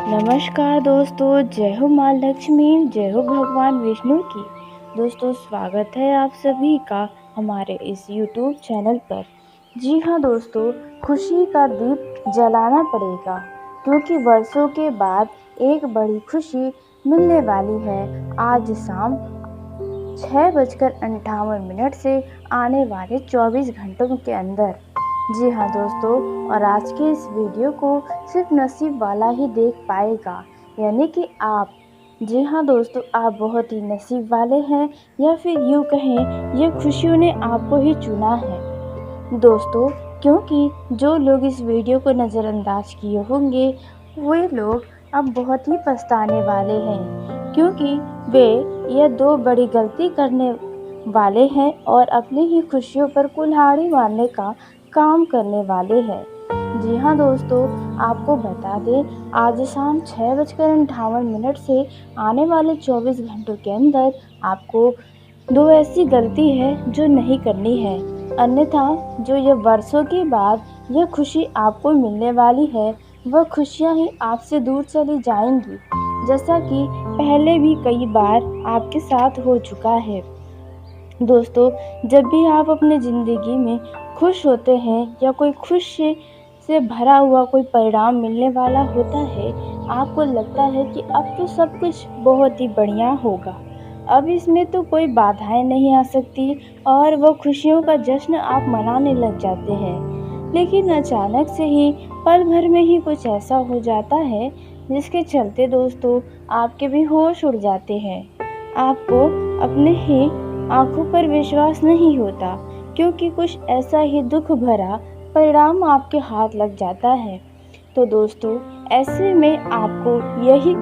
नमस्कार दोस्तों, जय हो माँ लक्ष्मी, जय हो भगवान विष्णु की। दोस्तों, स्वागत है आप सभी का हमारे इस YouTube चैनल पर। जी हाँ दोस्तों, खुशी का दीप जलाना पड़ेगा क्योंकि वर्षों के बाद एक बड़ी खुशी मिलने वाली है। आज शाम 6:58 से आने वाले 24 घंटों के अंदर। जी हाँ दोस्तों, और आज के इस वीडियो को सिर्फ नसीब वाला ही देख पाएगा, यानी कि आप। जी हाँ दोस्तों, आप बहुत ही नसीब वाले हैं, या फिर यूँ कहें ये खुशियों ने आपको ही चुना है दोस्तों। क्योंकि जो लोग इस वीडियो को नज़रअंदाज किए होंगे वे लोग अब बहुत ही पछताने वाले हैं, क्योंकि वे ये दो बड़ी गलती करने वाले हैं और अपनी ही खुशियों पर कुल्हाड़ी मारने का काम करने वाले हैं। जी हाँ दोस्तों, आपको बता दें, आज शाम 6:58 से आने वाले 24 घंटों के अंदर आपको दो ऐसी गलती है जो नहीं करनी है, अन्यथा जो ये वर्षों के बाद यह खुशी आपको मिलने वाली है वह खुशियाँ ही आपसे दूर चली जाएंगी, जैसा कि पहले भी कई बार आपके साथ हो चुका है। दोस्तों, जब भी आप अपने ज़िंदगी में खुश होते हैं या कोई खुशी से भरा हुआ कोई परिणाम मिलने वाला होता है, आपको लगता है कि अब तो सब कुछ बहुत ही बढ़िया होगा, अब इसमें तो कोई बाधाएं नहीं आ सकती और वो खुशियों का जश्न आप मनाने लग जाते हैं। लेकिन अचानक से ही पल भर में ही कुछ ऐसा हो जाता है जिसके चलते दोस्तों आपके भी होश उड़ जाते हैं। आपको अपने ही आंखों पर विश्वास नहीं होता, क्योंकि कुछ ऐसा ही दुख भरा परिणाम आपके हाथ लग जाता है। तो दोस्तों, ऐसे में आपको यही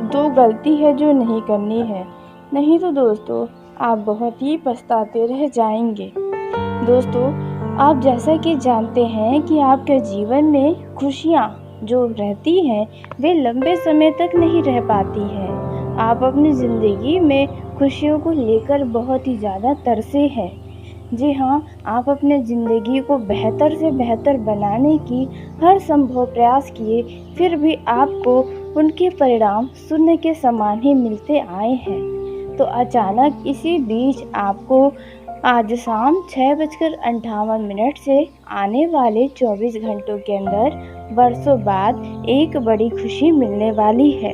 दो गलती है जो नहीं करनी है, नहीं तो दोस्तों आप बहुत ही पछताते रह जाएंगे। दोस्तों, आप जैसा कि जानते हैं कि आपके जीवन में खुशियाँ जो रहती हैं वे लंबे समय तक नहीं रह पाती हैं। आप अपनी ज़िंदगी में खुशियों को लेकर बहुत ही ज़्यादा तरसे हैं। जी हाँ, आप अपने ज़िंदगी को बेहतर से बेहतर बनाने की हर संभव प्रयास किए, फिर भी आपको उनके परिणाम शून्य के समान ही मिलते आए हैं। तो अचानक इसी बीच आपको आज शाम 6:58 से आने वाले 24 घंटों के अंदर वर्षों बाद एक बड़ी खुशी मिलने वाली है,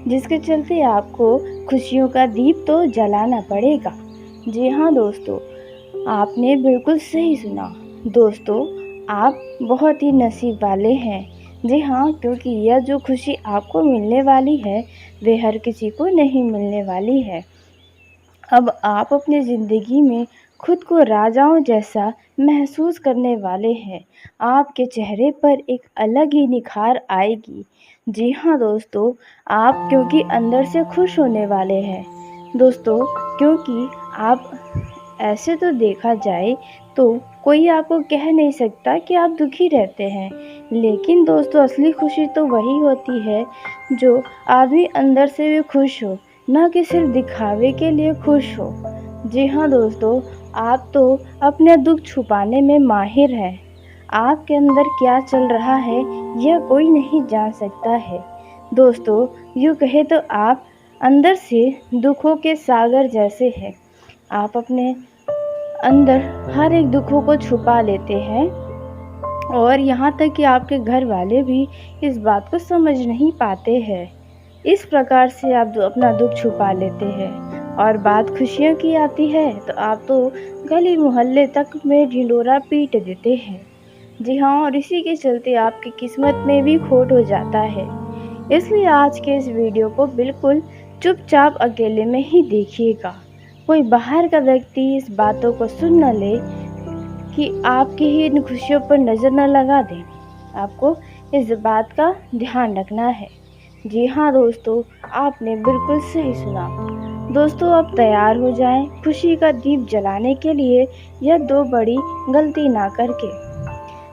जिसके चलते आपको खुशियों का दीप तो जलाना पड़ेगा। जी हाँ दोस्तों, आपने बिल्कुल सही सुना। दोस्तों, आप बहुत ही नसीब वाले हैं। जी हाँ, क्योंकि यह जो खुशी आपको मिलने वाली है वे हर किसी को नहीं मिलने वाली है। अब आप अपनी ज़िंदगी में खुद को राजाओं जैसा महसूस करने वाले हैं। आपके चेहरे पर एक अलग ही निखार आएगी। जी हाँ दोस्तों, आप क्योंकि अंदर से खुश होने वाले हैं। दोस्तों, क्योंकि आप ऐसे तो देखा जाए तो कोई आपको कह नहीं सकता कि आप दुखी रहते हैं, लेकिन दोस्तों असली खुशी तो वही होती है जो आदमी अंदर से भी खुश हो, ना कि सिर्फ दिखावे के लिए खुश हो। जी हाँ दोस्तों, आप तो अपने दुख छुपाने में माहिर हैं। आपके अंदर क्या चल रहा है यह कोई नहीं जान सकता है। दोस्तों, यूँ कहे तो आप अंदर से दुखों के सागर जैसे हैं। आप अपने अंदर हर एक दुखों को छुपा लेते हैं, और यहाँ तक कि आपके घर वाले भी इस बात को समझ नहीं पाते हैं। इस प्रकार से आप अपना दुख छुपा लेते हैं, और बात खुशियों की आती है तो आप तो गली मोहल्ले तक में ढिंढोरा पीट देते हैं। जी हाँ, और इसी के चलते आपकी किस्मत में भी खोट हो जाता है। इसलिए आज के इस वीडियो को बिल्कुल चुपचाप अकेले में ही देखिएगा। कोई बाहर का व्यक्ति इस बातों को सुन न ले कि आपकी ही इन खुशियों पर नज़र न लगा दे। आपको इस बात का ध्यान रखना है। जी हाँ दोस्तों, आपने बिल्कुल सही सुना। दोस्तों, आप तैयार हो जाएं खुशी का दीप जलाने के लिए, यह दो बड़ी गलती ना करके।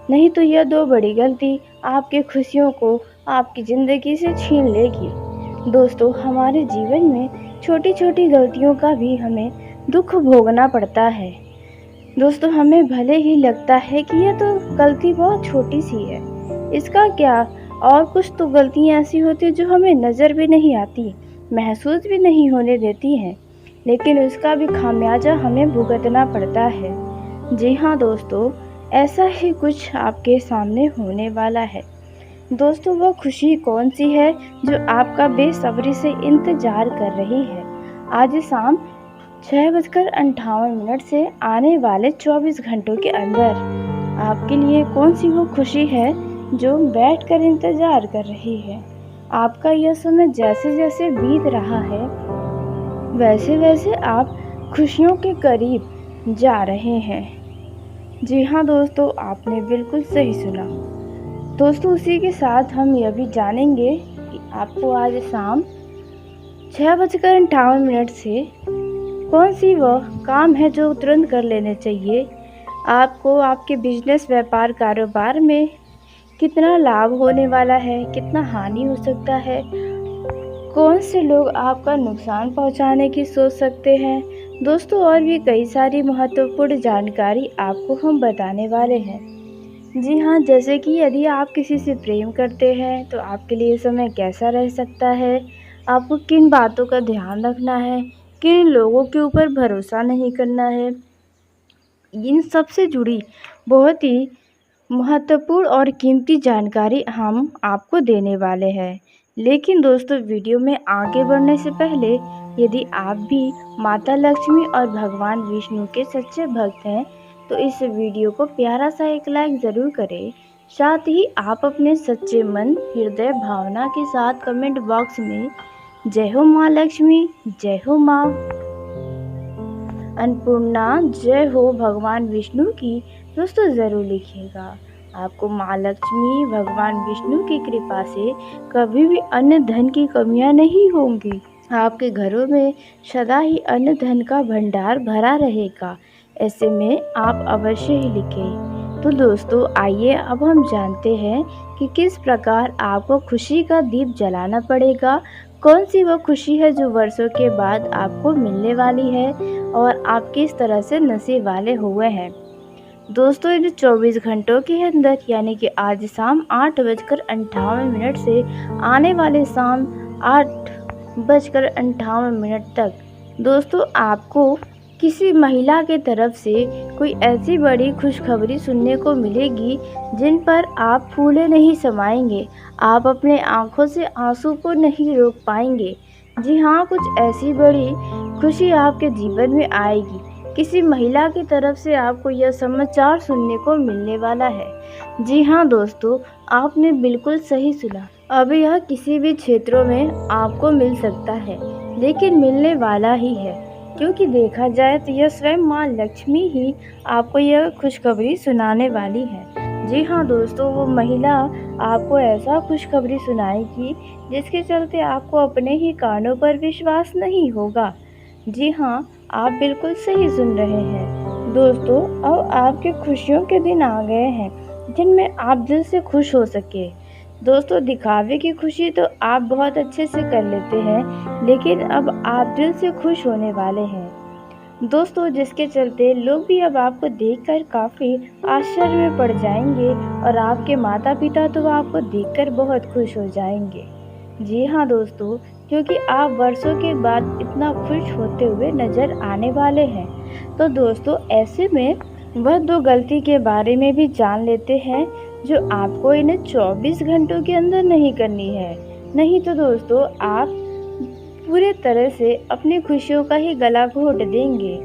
नहीं तो यह दो बड़ी गलती आपकी खुशियों को आपकी ज़िंदगी से छीन लेगी। दोस्तों, हमारे जीवन में छोटी छोटी गलतियों का भी हमें दुख भोगना पड़ता है। दोस्तों, हमें भले ही लगता है कि यह तो गलती बहुत छोटी सी है, इसका क्या और कुछ तो गलतियाँ ऐसी होती हैं जो हमें नज़र भी नहीं आती, महसूस भी नहीं होने देती हैं, लेकिन उसका भी खामियाजा हमें भुगतना पड़ता है। जी हाँ दोस्तों, ऐसा ही कुछ आपके सामने होने वाला है। दोस्तों, वो खुशी कौन-सी है जो आपका बेसब्री से इंतज़ार कर रही है? आज शाम 6:58 से आने वाले 24 घंटों के अंदर आपके लिए कौन-सी वो खुशी है जो बैठकर इंतज़ार कर रही है? आपका यह समय जैसे-जैसे बीत रहा है, वैसे-वैसे आप खुशियों के करीब जा रहे हैं। जी हाँ दोस्तों, आपने बिल्कुल सही सुना। दोस्तों, उसी के साथ हम यह भी जानेंगे कि आपको आज शाम 6:58 से कौन-सी वह काम है जो तुरंत कर लेने चाहिए। आपको आपके बिज़नेस, व्यापार, कारोबार में कितना लाभ होने वाला है, कितना हानि हो सकता है, कौन से लोग आपका नुकसान पहुंचाने की सोच सकते हैं। दोस्तों, और भी कई सारी महत्वपूर्ण जानकारी आपको हम बताने वाले हैं। जी हाँ, जैसे कि यदि आप किसी से प्रेम करते हैं तो आपके लिए समय कैसा रह सकता है, आपको किन बातों का ध्यान रखना है, किन लोगों के ऊपर भरोसा नहीं करना है, इन सब से जुड़ी बहुत ही महत्वपूर्ण और कीमती जानकारी हम आपको देने वाले हैं। लेकिन दोस्तों, वीडियो में आगे बढ़ने से पहले यदि आप भी माता लक्ष्मी और भगवान विष्णु के सच्चे भक्त हैं तो इस वीडियो को प्यारा सा एक लाइक ज़रूर करें। साथ ही आप अपने सच्चे मन, हृदय, भावना के साथ कमेंट बॉक्स में जय हो माँ लक्ष्मी, जय हो माँ अन्नपूर्णा, जय हो भगवान विष्णु की दोस्तों ज़रूर लिखिएगा। आपको माँ लक्ष्मी, भगवान विष्णु की कृपा से कभी भी अन्न धन की कमियां नहीं होंगी। आपके घरों में सदा ही अन्न धन का भंडार भरा रहेगा। ऐसे में आप अवश्य ही लिखें। तो दोस्तों, आइए अब हम जानते हैं कि किस प्रकार आपको खुशी का दीप जलाना पड़ेगा। कौन सी वो खुशी है जो वर्षों के बाद आपको मिलने वाली है और आप किस तरह से नसीब वाले हुए हैं। दोस्तों, इन 24 घंटों के अंदर यानी कि आज शाम 8:58 से आने वाले शाम 8:58 तक दोस्तों आपको किसी महिला के तरफ से कोई ऐसी बड़ी खुशखबरी सुनने को मिलेगी जिन पर आप फूले नहीं समाएंगे, आप अपने आंखों से आंसू को नहीं रोक पाएंगे। जी हाँ, कुछ ऐसी बड़ी खुशी आपके जीवन में आएगी। किसी महिला की तरफ से आपको यह समाचार सुनने को मिलने वाला है। जी हाँ दोस्तों, आपने बिल्कुल सही सुना। अब यह किसी भी क्षेत्रों में आपको मिल सकता है, लेकिन मिलने वाला ही है, क्योंकि देखा जाए तो यह स्वयं माँ लक्ष्मी ही आपको यह खुशखबरी सुनाने वाली है। जी हाँ दोस्तों, वो महिला आपको ऐसा खुशखबरी सुनाएगी जिसके चलते आपको अपने ही कानों पर विश्वास नहीं होगा। जी हाँ, आप बिल्कुल सही सुन रहे हैं। दोस्तों, अब आपके खुशियों के दिन आ गए हैं जिनमें आप दिल से खुश हो सके। दोस्तों, दिखावे की खुशी तो आप बहुत अच्छे से कर लेते हैं, लेकिन अब आप दिल से खुश होने वाले हैं दोस्तों, जिसके चलते लोग भी अब आपको देखकर काफ़ी आश्चर्य में पड़ जाएंगे और आपके माता पिता तो आपको देखकर बहुत खुश हो जाएंगे। जी हाँ दोस्तों, क्योंकि आप वर्षों के बाद इतना खुश होते हुए नज़र आने वाले हैं। तो दोस्तों, ऐसे में वह 2 गलती के बारे में भी जान लेते हैं जो आपको इन्हें 24 घंटों के अंदर नहीं करनी है। नहीं तो दोस्तों, आप पूरे तरह से अपनी खुशियों का ही गला घोट देंगे,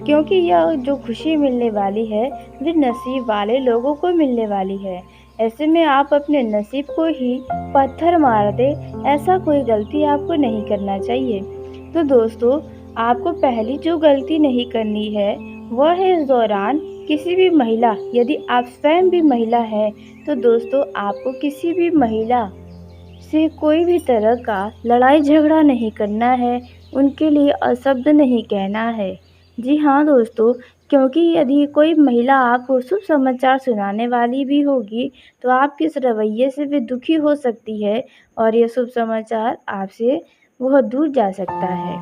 क्योंकि यह जो खुशी मिलने वाली है वे नसीब वाले लोगों को मिलने वाली है। ऐसे में आप अपने नसीब को ही पत्थर मार दे, ऐसा कोई गलती आपको नहीं करना चाहिए। तो दोस्तों, आपको पहली जो गलती नहीं करनी है वह है इस दौरान किसी भी महिला, यदि आप स्वयं भी महिला है तो दोस्तों आपको किसी भी महिला से कोई भी तरह का लड़ाई झगड़ा नहीं करना है, उनके लिए अशब्द नहीं कहना है। जी हाँ दोस्तों, क्योंकि यदि कोई महिला आपको शुभ समाचार सुनाने वाली भी होगी तो आपके इस रवैये से वे दुखी हो सकती है और यह शुभ समाचार आपसे बहुत दूर जा सकता है।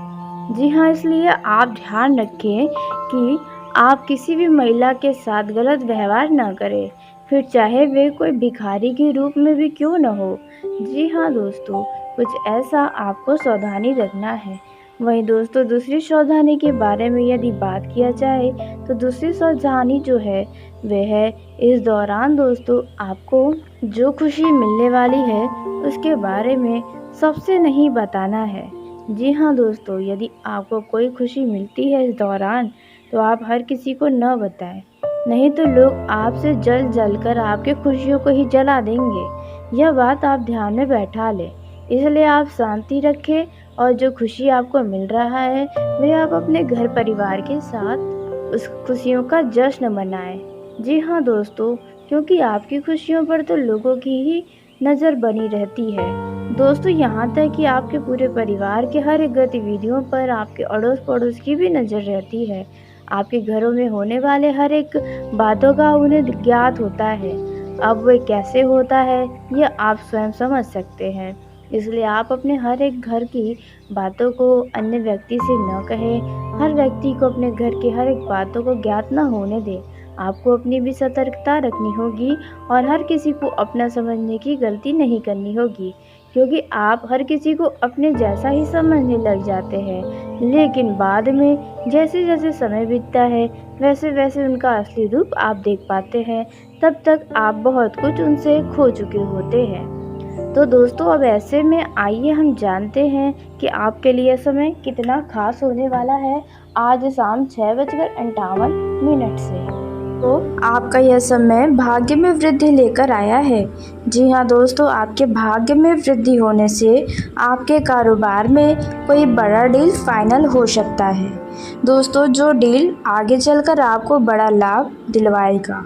जी हाँ, इसलिए आप ध्यान रखें कि आप किसी भी महिला के साथ गलत व्यवहार ना करें। फिर चाहे वे कोई भिखारी के रूप में भी क्यों न हो। जी हाँ दोस्तों, कुछ ऐसा आपको सावधानी रखना है। वहीं दोस्तों, दूसरी सावधानी के बारे में यदि बात किया जाए तो दूसरी सावधानी जो है वह है, इस दौरान दोस्तों आपको जो खुशी मिलने वाली है उसके बारे में सबसे नहीं बताना है। जी हाँ दोस्तों, यदि आपको कोई खुशी मिलती है इस दौरान तो आप हर किसी को न बताएं, नहीं तो लोग आपसे जल जल कर आपकी खुशियों को ही जला देंगे। यह बात आप ध्यान में बैठा लें। इसलिए आप शांति रखें और जो खुशी आपको मिल रहा है वह आप अपने घर परिवार के साथ उस खुशियों का जश्न मनाएं। जी हाँ दोस्तों, क्योंकि आपकी खुशियों पर तो लोगों की ही नज़र बनी रहती है। दोस्तों, यहाँ तक कि आपके पूरे परिवार के हर एक गतिविधियों पर आपके अड़ोस पड़ोस की भी नज़र रहती है। आपके घरों में होने वाले हर एक बातों का उन्हें ज्ञात होता है। अब वह कैसे होता है यह आप स्वयं समझ सकते हैं। इसलिए आप अपने हर एक घर की बातों को अन्य व्यक्ति से न कहें। हर व्यक्ति को अपने घर की हर एक बातों को ज्ञात न होने दें। आपको अपनी भी सतर्कता रखनी होगी और हर किसी को अपना समझने की गलती नहीं करनी होगी, क्योंकि आप हर किसी को अपने जैसा ही समझने लग जाते हैं, लेकिन बाद में जैसे जैसे समय बीतता है वैसे वैसे उनका असली रूप आप देख पाते हैं। तब तक आप बहुत कुछ उनसे खो चुके होते हैं। तो दोस्तों, अब ऐसे में आइए हम जानते हैं कि आपके लिए समय कितना खास होने वाला है आज शाम 6:58 से। तो आपका यह समय भाग्य में वृद्धि लेकर आया है। जी हाँ दोस्तों, आपके भाग्य में वृद्धि होने से आपके कारोबार में कोई बड़ा डील फाइनल हो सकता है। दोस्तों, जो डील आगे चलकर आपको बड़ा लाभ दिलवाएगा।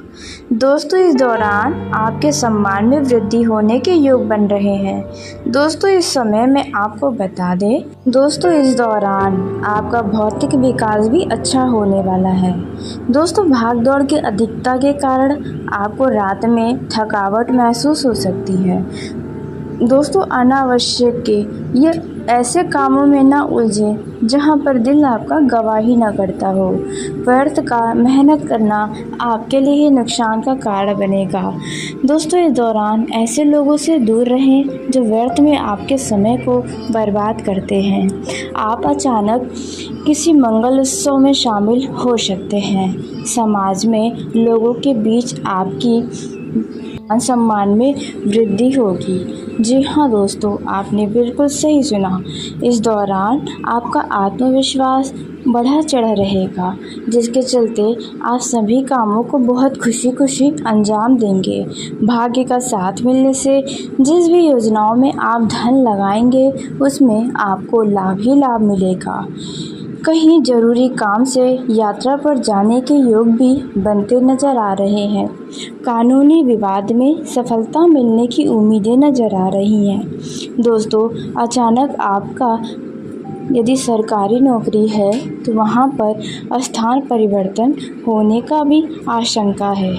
दोस्तों, इस दौरान आपके सम्मान में वृद्धि होने के योग बन रहे हैं। दोस्तों, इस समय में आपको बता दें, दोस्तों इस दौरान आपका भौतिक विकास भी अच्छा होने वाला है। दोस्तों, भागदौड़ की अधिकता के कारण आपको रात में थकावट महसूस हो सकती है। दोस्तों, अनावश्यक के ये ऐसे कामों में ना उलझें जहां पर दिल आपका गवाही ना करता हो। व्यर्थ का मेहनत करना आपके लिए ही नुकसान का कारण बनेगा। दोस्तों, इस दौरान ऐसे लोगों से दूर रहें जो व्यर्थ में आपके समय को बर्बाद करते हैं। आप अचानक किसी मंगल उत्सव में शामिल हो सकते हैं। समाज में लोगों के बीच आपकी सम्मान में वृद्धि होगी। जी हाँ दोस्तों, आपने बिल्कुल सही सुना। इस दौरान आपका आत्मविश्वास बढ़ा चढ़ा रहेगा, जिसके चलते आप सभी कामों को बहुत खुशी खुशी अंजाम देंगे। भाग्य का साथ मिलने से जिस भी योजनाओं में आप धन लगाएंगे उसमें आपको लाभ ही लाभ मिलेगा। कहीं जरूरी काम से यात्रा पर जाने के योग भी बनते नजर आ रहे हैं। कानूनी विवाद में सफलता मिलने की उम्मीदें नजर आ रही हैं। दोस्तों, अचानक आपका यदि सरकारी नौकरी है तो वहाँ पर स्थान परिवर्तन होने का भी आशंका है।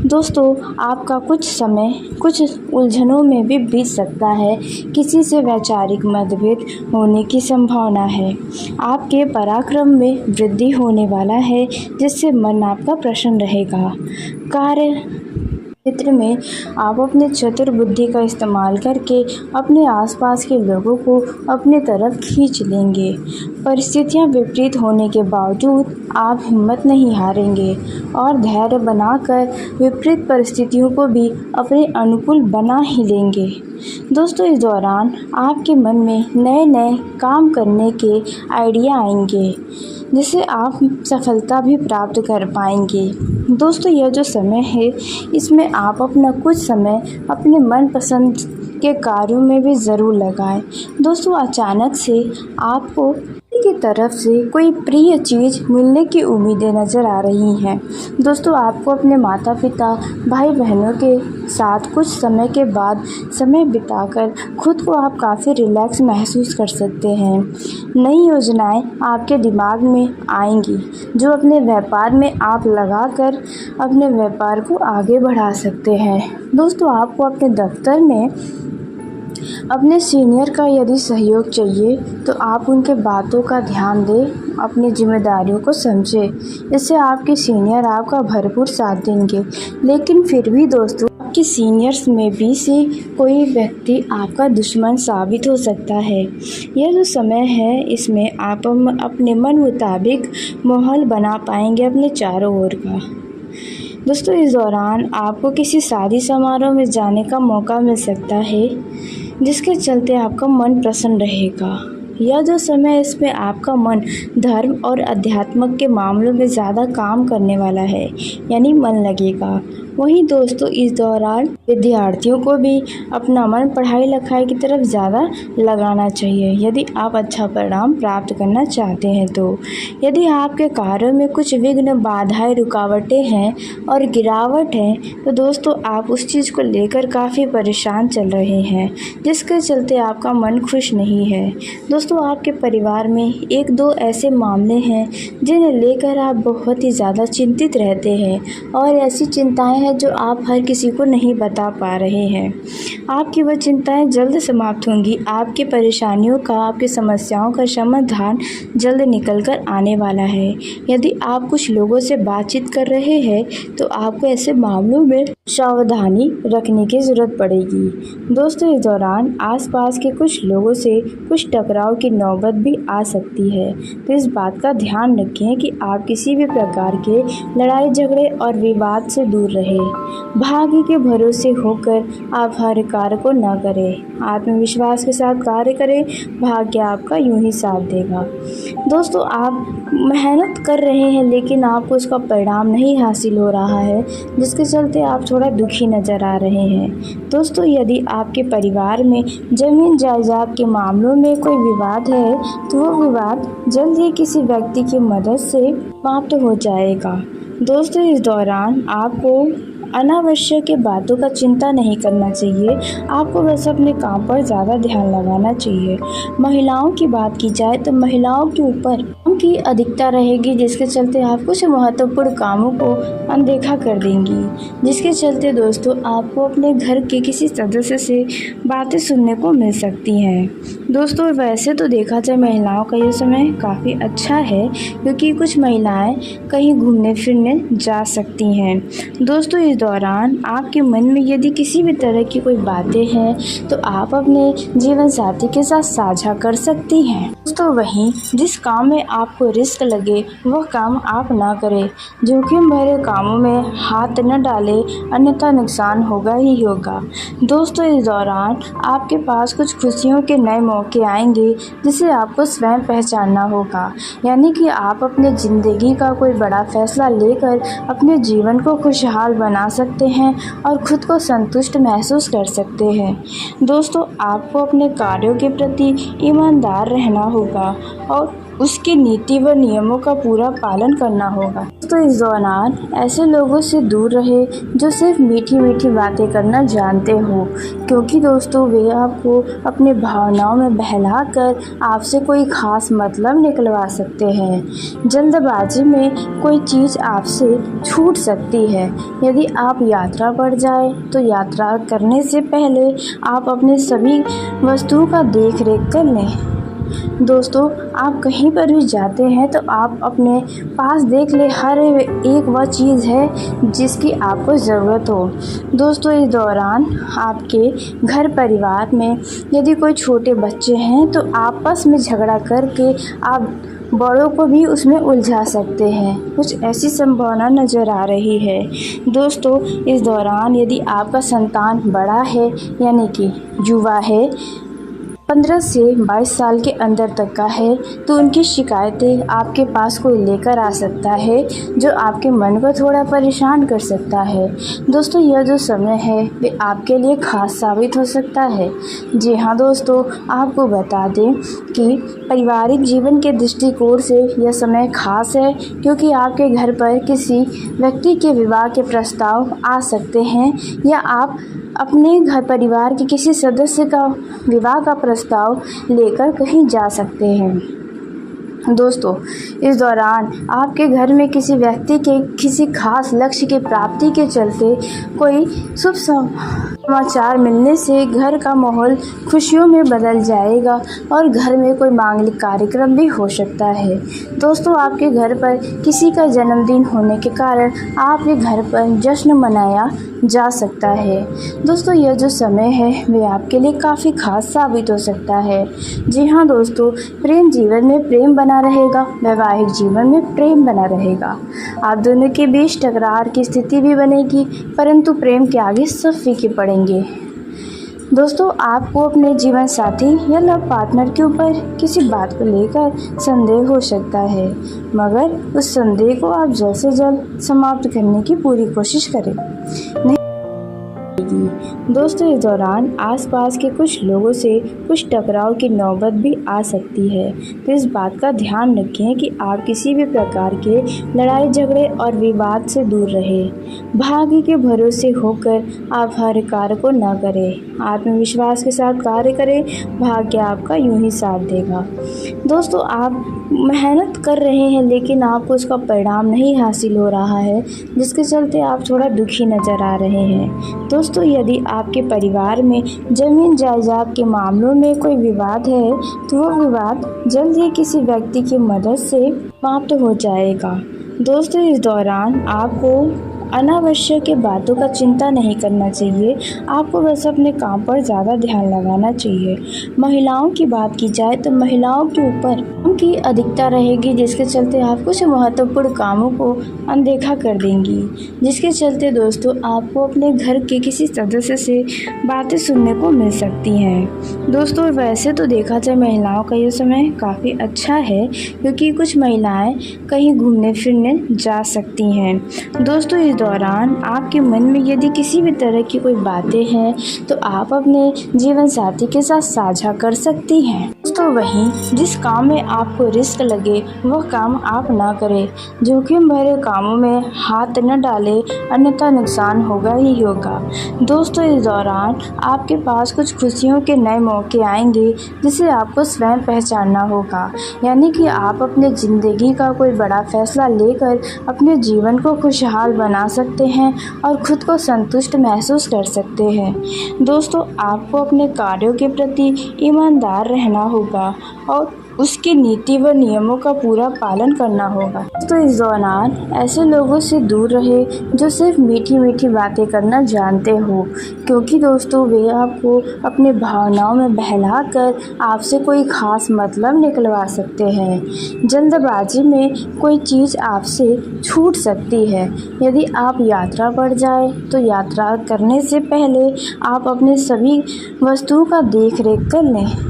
दोस्तों, आपका कुछ समय कुछ उलझनों में भी बीत सकता है। किसी से वैचारिक मतभेद होने की संभावना है। आपके पराक्रम में वृद्धि होने वाला है, जिससे मन आपका प्रसन्न रहेगा। कार्य क्षेत्र में आप अपने चतुर बुद्धि का इस्तेमाल करके अपने आसपास के लोगों को अपने तरफ खींच लेंगे। परिस्थितियां विपरीत होने के बावजूद आप हिम्मत नहीं हारेंगे और धैर्य बनाकर विपरीत परिस्थितियों को भी अपने अनुकूल बना ही लेंगे। दोस्तों, इस दौरान आपके मन में नए नए काम करने के आइडिया आएंगे, जिससे आप सफलता भी प्राप्त कर पाएंगे। दोस्तों, यह जो समय है इसमें आप अपना कुछ समय अपने मनपसंद के कार्यों में भी ज़रूर लगाएं। दोस्तों, अचानक से आपको की तरफ से कोई प्रिय चीज़ मिलने की उम्मीदें नज़र आ रही हैं। दोस्तों, आपको अपने माता पिता भाई बहनों के साथ कुछ समय के बाद समय बिताकर खुद को आप काफ़ी रिलैक्स महसूस कर सकते हैं। नई योजनाएं आपके दिमाग में आएंगी जो अपने व्यापार में आप लगाकर अपने व्यापार को आगे बढ़ा सकते हैं। दोस्तों, आपको अपने दफ्तर में अपने सीनियर का यदि सहयोग चाहिए तो आप उनके बातों का ध्यान दें, अपनी जिम्मेदारियों को समझें। इससे आपके सीनियर आपका भरपूर साथ देंगे। लेकिन फिर भी दोस्तों, आपके सीनियर्स में भी से कोई व्यक्ति आपका दुश्मन साबित हो सकता है। यह जो समय है, इसमें आप अपने मन मुताबिक माहौल बना पाएंगे अपने चारों ओर का। दोस्तों, इस दौरान आपको किसी शादी समारोह में जाने का मौका मिल सकता है, जिसके चलते आपका मन प्रसन्न रहेगा। यह जो समय है, इसमें आपका मन धर्म और अध्यात्म के मामलों में ज़्यादा काम करने वाला है, यानी मन लगेगा। वहीं दोस्तों, इस दौरान विद्यार्थियों को भी अपना मन पढ़ाई लिखाई की तरफ ज़्यादा लगाना चाहिए, यदि आप अच्छा परिणाम प्राप्त करना चाहते हैं तो। यदि आपके कार्यों में कुछ विघ्न, बाधाएं, रुकावटें हैं और गिरावट है, तो दोस्तों आप उस चीज़ को लेकर काफ़ी परेशान चल रहे हैं, जिसके चलते आपका मन खुश नहीं है। दोस्तों, आपके परिवार में एक दो ऐसे मामले हैं जिन्हें लेकर आप बहुत ही ज़्यादा चिंतित रहते हैं, और ऐसी चिंताएं हैं जो आप हर किसी को नहीं बता पा रहे हैं। आपकी वह चिंताएं जल्द समाप्त होंगी। आपकी परेशानियों का, आपकी समस्याओं का समाधान जल्द निकल कर आने वाला है। यदि आप कुछ लोगों से बातचीत कर रहे हैं तो आपको ऐसे मामलों में सावधानी रखने की ज़रूरत पड़ेगी। दोस्तों, इस दौरान आसपास के कुछ लोगों से कुछ टकराव की नौबत भी आ सकती है, तो इस बात का ध्यान रखें कि आप किसी भी प्रकार के लड़ाई झगड़े और विवाद से दूर रहें। भाग्य के भरोसे होकर आप हर कार्य को न करें। आत्मविश्वास के साथ कार्य करें, भाग्य आपका यूं ही साथ देगा। दोस्तों, आप मेहनत कर रहे हैं लेकिन आपको उसका परिणाम नहीं हासिल हो रहा है, जिसके चलते आप थोड़ा दुखी नज़र आ रहे हैं। दोस्तों, यदि आपके परिवार में ज़मीन जायदाद के मामलों में कोई विवाद है तो वो विवाद जल्द ही किसी व्यक्ति की मदद से समाप्त हो जाएगा। दोस्तों, इस दौरान आपको अनावश्यक के बातों का चिंता नहीं करना चाहिए। आपको बस अपने काम पर ज़्यादा ध्यान लगाना चाहिए। महिलाओं की बात की जाए तो महिलाओं के ऊपर काम की अधिकता रहेगी, जिसके चलते आप कुछ महत्वपूर्ण कामों को अनदेखा कर देंगी, जिसके चलते दोस्तों आपको अपने घर के किसी सदस्य से बातें सुनने को मिल सकती हैं। दोस्तों, वैसे तो देखा जाए महिलाओं का ये समय काफ़ी अच्छा है, क्योंकि कुछ महिलाएं कहीं घूमने फिरने जा सकती हैं। दोस्तों, इस दौरान आपके मन में यदि किसी भी तरह की कोई बातें हैं तो आप अपने जीवन साथी के साथ साझा कर सकती हैं। दोस्तों, वहीं जिस काम में आपको रिस्क लगे वह काम आप ना करें। जोखिम भरे कामों में हाथ न डालें, अन्यथा नुकसान होगा ही होगा। दोस्तों, इस दौरान आपके पास कुछ खुशियों के नए मौके आएंगे, जिसे आपको स्वयं पहचानना होगा, यानी कि आप अपने ज़िंदगी का कोई बड़ा फैसला लेकर अपने जीवन को खुशहाल बना सकते हैं और खुद को संतुष्ट महसूस कर सकते हैं। दोस्तों, आपको अपने कार्यों के प्रति ईमानदार रहना होगा और उसकी नीति व नियमों का पूरा पालन करना होगा। तो इस दौरान ऐसे लोगों से दूर रहे जो सिर्फ मीठी मीठी बातें करना जानते हो, क्योंकि दोस्तों वे आपको अपने भावनाओं में बहलाकर आपसे कोई खास मतलब निकलवा सकते हैं। जल्दबाजी में कोई चीज़ आपसे छूट सकती है। यदि आप यात्रा पर जाए तो यात्रा करने से पहले आप अपने सभी वस्तुओं का देख रेख कर लें। दोस्तों, आप कहीं पर भी जाते हैं तो आप अपने पास देख ले हर एक वह चीज़ है जिसकी आपको ज़रूरत हो। दोस्तों, इस दौरान आपके घर परिवार में यदि कोई छोटे बच्चे हैं तो आपस में झगड़ा करके आप बड़ों को भी उसमें उलझा सकते हैं। कुछ ऐसी संभावना नज़र आ रही है। दोस्तों, इस दौरान यदि आपका संतान बड़ा है, यानी कि युवा है, 15 से 22 साल के अंदर तक का है, तो उनकी शिकायतें आपके पास कोई लेकर आ सकता है, जो आपके मन को थोड़ा परेशान कर सकता है। दोस्तों, यह जो समय है वे आपके लिए खास साबित हो सकता है। जी हाँ दोस्तों, आपको बता दें कि पारिवारिक जीवन के दृष्टिकोण से यह समय खास है, क्योंकि आपके घर पर किसी व्यक्ति के विवाह के प्रस्ताव आ सकते हैं, या आप अपने घर परिवार के किसी सदस्य का विवाह का प्रस्ताव लेकर कहीं जा सकते हैं। दोस्तों, इस दौरान आपके घर में किसी व्यक्ति के किसी खास लक्ष्य की प्राप्ति के चलते कोई शुभ समाचार मिलने से घर का माहौल खुशियों में बदल जाएगा और घर में कोई मांगलिक कार्यक्रम भी हो सकता है। दोस्तों, आपके घर पर किसी का जन्मदिन होने के कारण आपके घर पर जश्न मनाया जा सकता है। दोस्तों, यह जो समय है वे आपके लिए काफ़ी खास साबित हो सकता है। जी हाँ दोस्तों, प्रेम जीवन में प्रेम बना रहेगा, वैवाहिक जीवन में प्रेम बना रहेगा। आप दोनों के बीच टकरार की स्थिति भी बनेगी, परंतु प्रेम के आगे सब फीके पड़ेंगे। दोस्तों, आपको अपने जीवन साथी या लव पार्टनर के ऊपर किसी बात को लेकर संदेह हो सकता है, मगर उस संदेह को आप जल्द से जल्द समाप्त करने की पूरी कोशिश करें। दोस्तों, इस दौरान आसपास के कुछ लोगों से कुछ टकराव की नौबत भी आ सकती है, तो इस बात का ध्यान रखें कि आप किसी भी प्रकार के लड़ाई झगड़े और विवाद से दूर रहें। भाग्य के भरोसे होकर आप हर कार्य को न करें। आत्मविश्वास के साथ कार्य करें, भाग्य आपका यूं ही साथ देगा। दोस्तों, आप मेहनत कर रहे हैं लेकिन आपको उसका परिणाम नहीं हासिल हो रहा है, जिसके चलते आप थोड़ा दुखी नज़र आ रहे हैं। दोस्तों, यदि आपके परिवार में ज़मीन जायदाद के मामलों में कोई विवाद है तो वो विवाद जल्द ही किसी व्यक्ति की मदद से समाप्त हो जाएगा। दोस्तों, इस दौरान आपको अनावश्यक के बातों का चिंता नहीं करना चाहिए। आपको बस अपने काम पर ज़्यादा ध्यान लगाना चाहिए। महिलाओं की बात की जाए तो महिलाओं के ऊपर उनकी अधिकता रहेगी, जिसके चलते आप कुछ महत्वपूर्ण कामों को अनदेखा कर देंगी, जिसके चलते दोस्तों आपको अपने घर के किसी सदस्य से बातें सुनने को मिल सकती हैं। दोस्तों, वैसे तो देखा जाए महिलाओं का ये समय काफ़ी अच्छा है, क्योंकि कुछ महिलाएं कहीं घूमने फिरने जा सकती हैं। दोस्तों, इस दौरान आपके मन में यदि किसी भी तरह की कोई बातें हैं तो आप अपने जीवन साथी के साथ साझा कर सकती हैं। तो वहीं जिस काम में आपको रिस्क लगे वह काम आप ना करें। जोखिम भरे कामों में हाथ न डालें, अन्यथा नुकसान होगा ही होगा। दोस्तों, इस दौरान आपके पास कुछ खुशियों के नए मौके आएंगे, जिसे आपको स्वयं पहचानना होगा। यानी कि आप अपने ज़िंदगी का कोई बड़ा फैसला लेकर अपने जीवन को खुशहाल बना सकते हैं और खुद को संतुष्ट महसूस कर सकते हैं। दोस्तों, आपको अपने कार्यों के प्रति ईमानदार रहना होगा और उसकी नीति व नियमों का पूरा पालन करना होगा। तो इस दौरान ऐसे लोगों से दूर रहे जो सिर्फ मीठी मीठी बातें करना जानते हो, क्योंकि दोस्तों वे आपको अपने भावनाओं में बहलाकर आपसे कोई खास मतलब निकलवा सकते हैं। जल्दबाजी में कोई चीज़ आपसे छूट सकती है। यदि आप यात्रा पर जाए तो यात्रा करने से पहले आप अपने सभी वस्तुओं का देख रेख कर लें।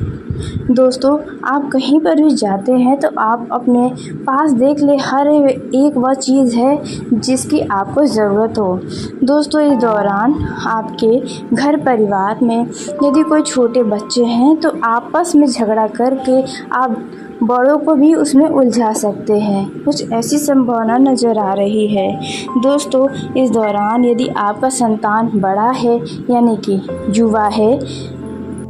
दोस्तों, आप कहीं पर भी जाते हैं तो आप अपने पास देख ले हर एक वह चीज़ है जिसकी आपको ज़रूरत हो। दोस्तों, इस दौरान आपके घर परिवार में यदि कोई छोटे बच्चे हैं तो आपस में झगड़ा करके आप बड़ों को भी उसमें उलझा सकते हैं। कुछ ऐसी संभावना नज़र आ रही है। दोस्तों, इस दौरान यदि आपका संतान बड़ा है यानी कि युवा है,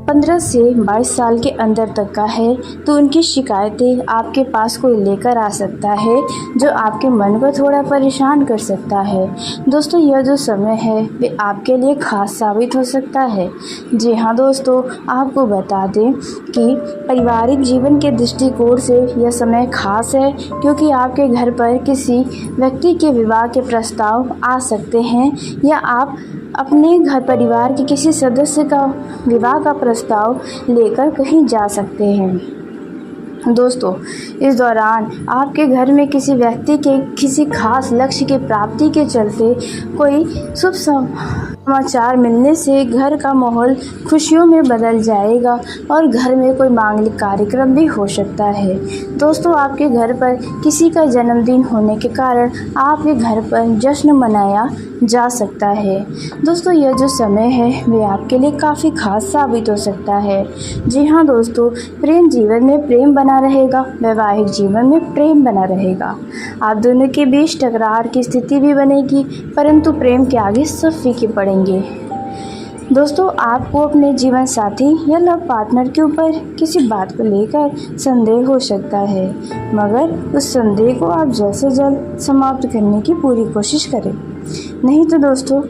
15 से 22 साल के अंदर तक का है, तो उनकी शिकायतें आपके पास कोई लेकर आ सकता है जो आपके मन को थोड़ा परेशान कर सकता है। दोस्तों, यह जो समय है वे आपके लिए खास साबित हो सकता है। जी हाँ दोस्तों, आपको बता दें कि पारिवारिक जीवन के दृष्टिकोण से यह समय खास है, क्योंकि आपके घर पर किसी व्यक्ति के विवाह के प्रस्ताव आ सकते हैं या आप अपने घर परिवार के किसी सदस्य का विवाह का प्रस्ताव लेकर कहीं जा सकते हैं। दोस्तों, इस दौरान आपके घर में किसी व्यक्ति के किसी खास लक्ष्य की प्राप्ति के चलते कोई शुभ समाचार मिलने से घर का माहौल खुशियों में बदल जाएगा और घर में कोई मांगलिक कार्यक्रम भी हो सकता है। दोस्तों, आपके घर पर किसी का जन्मदिन होने के कारण आपके घर पर जश्न मनाया जा सकता है। दोस्तों, यह जो समय है वे आपके लिए काफ़ी खास साबित हो सकता है। जी हाँ दोस्तों, प्रेम जीवन में प्रेम बना रहेगा, वैवाहिक जीवन में प्रेम बना रहेगा। आप दोनों के बीच टकरार की स्थिति भी बनेगी, परंतु प्रेम के आगे सब फीके पड़ेंगे। दोस्तों, आपको अपने जीवन साथी या लव पार्टनर के ऊपर किसी बात को लेकर संदेह हो सकता है, मगर उस संदेह को आप जल्द से जल्द समाप्त करने की पूरी कोशिश करें। नहीं तो दोस्तों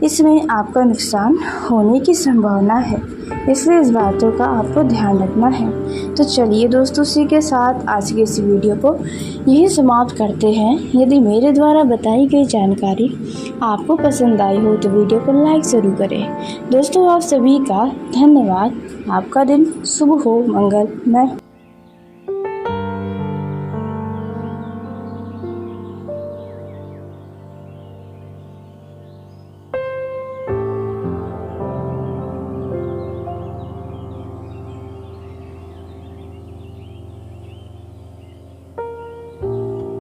इसमें आपका नुकसान होने की संभावना है, इसलिए इस बातों का आपको ध्यान रखना है। तो चलिए दोस्तों, इसी के साथ आज के इस वीडियो को यही समाप्त करते हैं। यदि मेरे द्वारा बताई गई जानकारी आपको पसंद आई हो तो वीडियो को लाइक ज़रूर करें। दोस्तों, आप सभी का धन्यवाद। आपका दिन शुभ हो, मंगलमय।